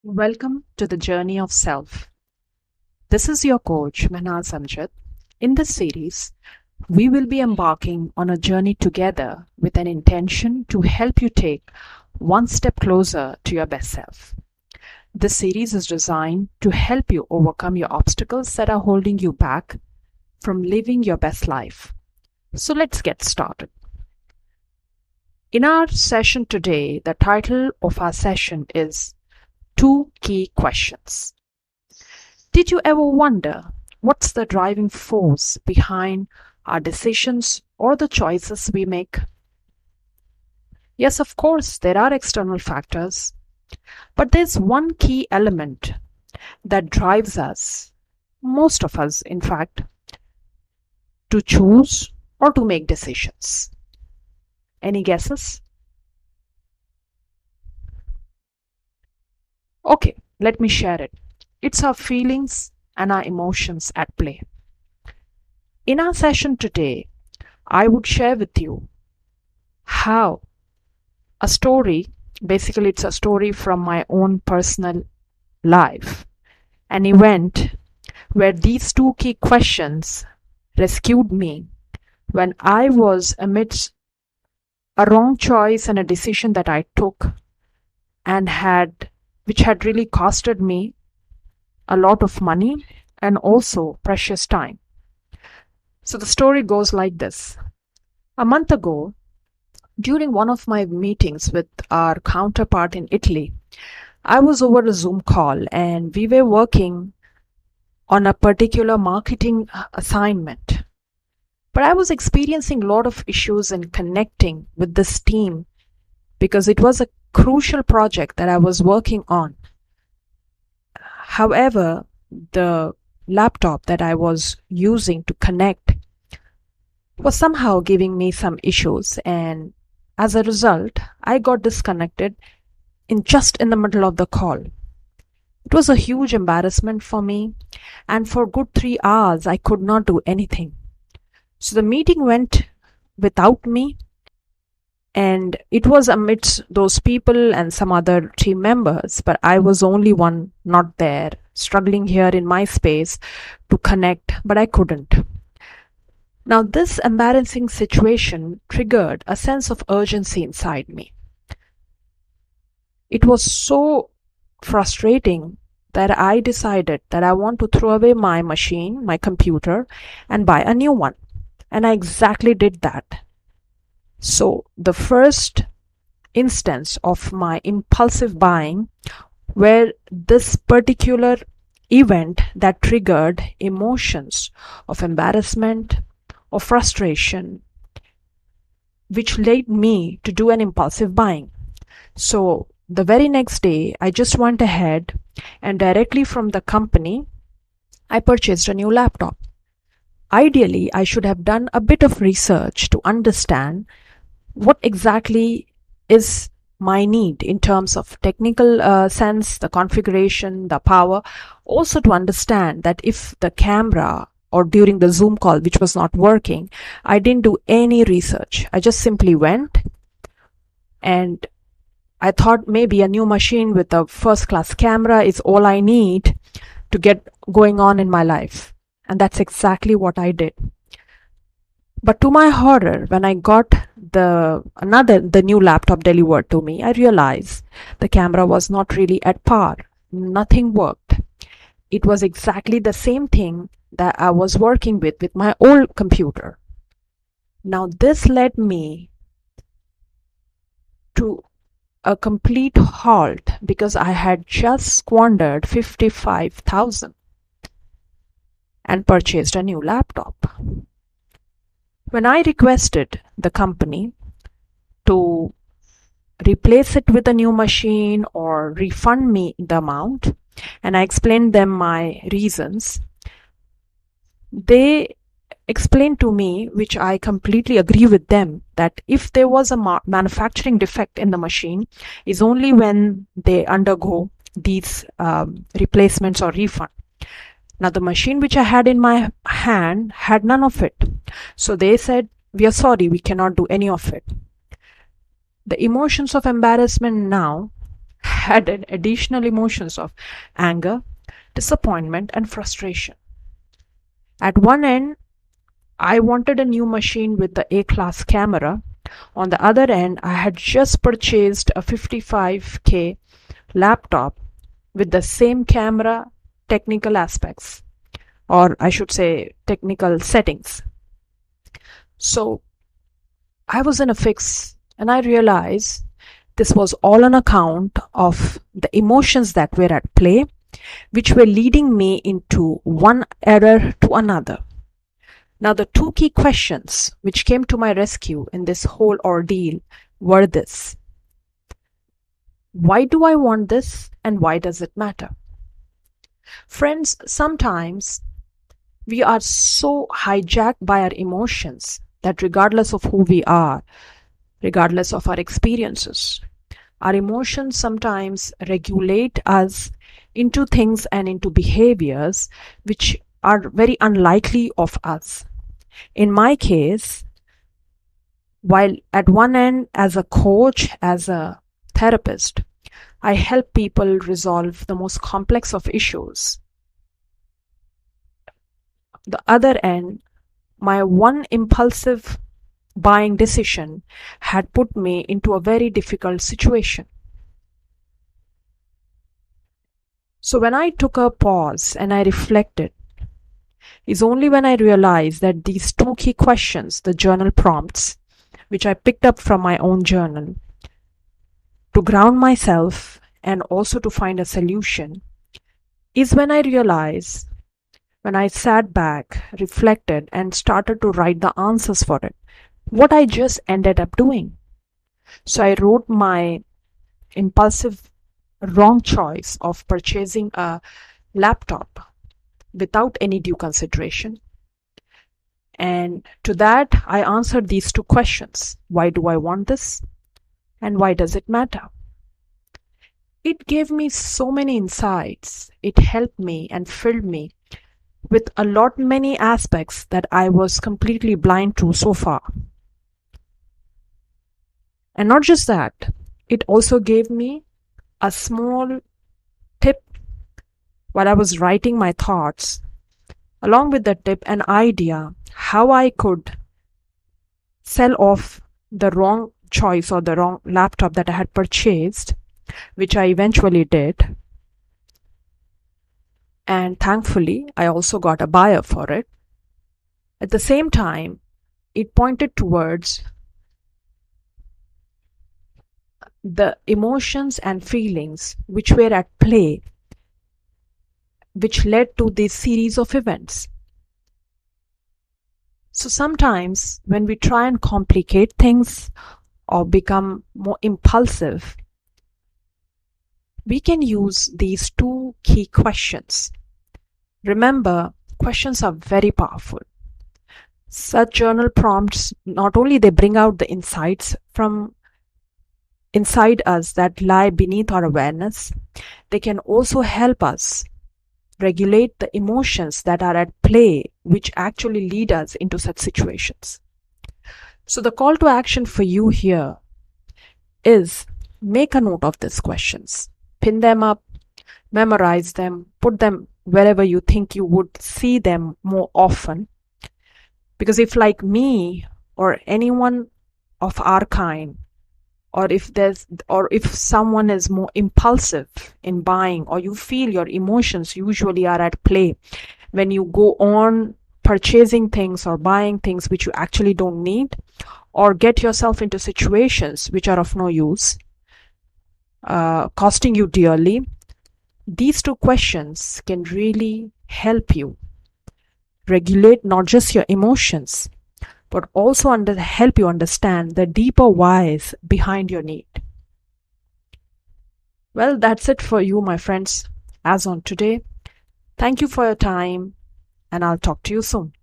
Welcome to the Journey of Self. This is your coach, Mehnaz Amjad. In this series, we will be embarking on a journey together with an intention to help you take one step closer to your best self. This series is designed to help you overcome your obstacles that are holding you back from living your best life. So let's get started. In our session today, the title of our session is Two Key Questions. Did you ever wonder what's the driving force behind our decisions or the choices we make? Yes, of course, there are external factors, but there's one key element that drives us, most of us, in fact, to choose or to make decisions. Any guesses? Okay, let me share it. It's our feelings and our emotions at play. In our session today, I would share with you how a story, basically it's a story from my own personal life, an event where these two key questions rescued me when I was amidst a wrong choice and a decision that I took and which had really costed me a lot of money and also precious time. So the story goes like this. A month ago, during one of my meetings with our counterpart in Italy, I was over a Zoom call and we were working on a particular marketing assignment. But I was experiencing a lot of issues in connecting with this team because it was a crucial project that I was working on. However, the laptop that I was using to connect was somehow giving me some issues, and as a result, I got disconnected in the middle of the call. It was a huge embarrassment for me, and for good 3 hours, I could not do anything. So the meeting went without me, and it was amidst those people and some other team members, but I was only one not there, struggling here in my space to connect, but I couldn't. Now, this embarrassing situation triggered a sense of urgency inside me. It was so frustrating that I decided that I want to throw away my machine, my computer, and buy a new one. And I exactly did that. So the first instance of my impulsive buying were this particular event that triggered emotions of embarrassment or frustration, which led me to do an impulsive buying. So the very next day, I just went ahead and directly from the company, I purchased a new laptop. Ideally, I should have done a bit of research to understand what exactly is my need in terms of technical sense, the configuration, the power. Also to understand that if the camera or during the Zoom call, which was not working, I didn't do any research. I just simply went and I thought maybe a new machine with a first-class camera is all I need to get going on in my life. And that's exactly what I did. But to my horror, when I got the new laptop delivered to me, I realized the camera was not really at par. Nothing worked. It was exactly the same thing that I was working with my old computer. Now this led me to a complete halt because I had just squandered 55,000 and purchased a new laptop. When I requested the company to replace it with a new machine or refund me the amount, and I explained them my reasons, they explained to me, which I completely agree with them, that if there was a manufacturing defect in the machine, is only when they undergo these replacements or refund. Now, the machine which I had in my hand had none of it. So they said, "We are sorry, we cannot do any of it." The emotions of embarrassment now added additional emotions of anger, disappointment, and frustration. At one end, I wanted a new machine with the A-class camera. On the other end, I had just purchased a 55K laptop with the same camera technical aspects, or I should say technical settings. So I was in a fix, and I realized this was all on account of the emotions that were at play, which were leading me into one error to another. Now, the two key questions which came to my rescue in this whole ordeal were this: why do I want this, and why does it matter? Friends, sometimes we are so hijacked by our emotions that regardless of who we are, regardless of our experiences, our emotions sometimes regulate us into things and into behaviors which are very unlikely of us. In my case, while at one end as a coach, as a therapist, I help people resolve the most complex of issues. The other end, my one impulsive buying decision had put me into a very difficult situation. So when I took a pause and I reflected, is only when I realized that these two key questions, the journal prompts, which I picked up from my own journal, to ground myself and also to find a solution, is when I realized, when I sat back, reflected, and started to write the answers for it, what I just ended up doing. So I wrote my impulsive wrong choice of purchasing a laptop without any due consideration. And to that, I answered these two questions. Why do I want this? And why does it matter? It gave me so many insights. It helped me and filled me with a lot many aspects that I was completely blind to so far. And not just that, it also gave me a small tip while I was writing my thoughts. Along with the tip, an idea how I could sell off the wrong choice or the wrong laptop that I had purchased, which I eventually did. And thankfully, I also got a buyer for it. At the same time, it pointed towards the emotions and feelings which were at play, which led to this series of events. So sometimes when we try and complicate things or become more impulsive, we can use these two key questions. Remember, questions are very powerful. Such journal prompts, not only they bring out the insights from inside us that lie beneath our awareness, they can also help us regulate the emotions that are at play, which actually lead us into such situations. So the call to action for you here is make a note of these questions, pin them up, memorize them, put them wherever you think you would see them more often. Because if, like me or anyone of our kind, or if someone is more impulsive in buying, or you feel your emotions usually are at play when you go on purchasing things or buying things which you actually don't need, or get yourself into situations which are of no use, costing you dearly, these two questions can really help you regulate not just your emotions, but also help you understand the deeper whys behind your need. Well, that's it for you, my friends, as on today. Thank you for your time, and I'll talk to you soon.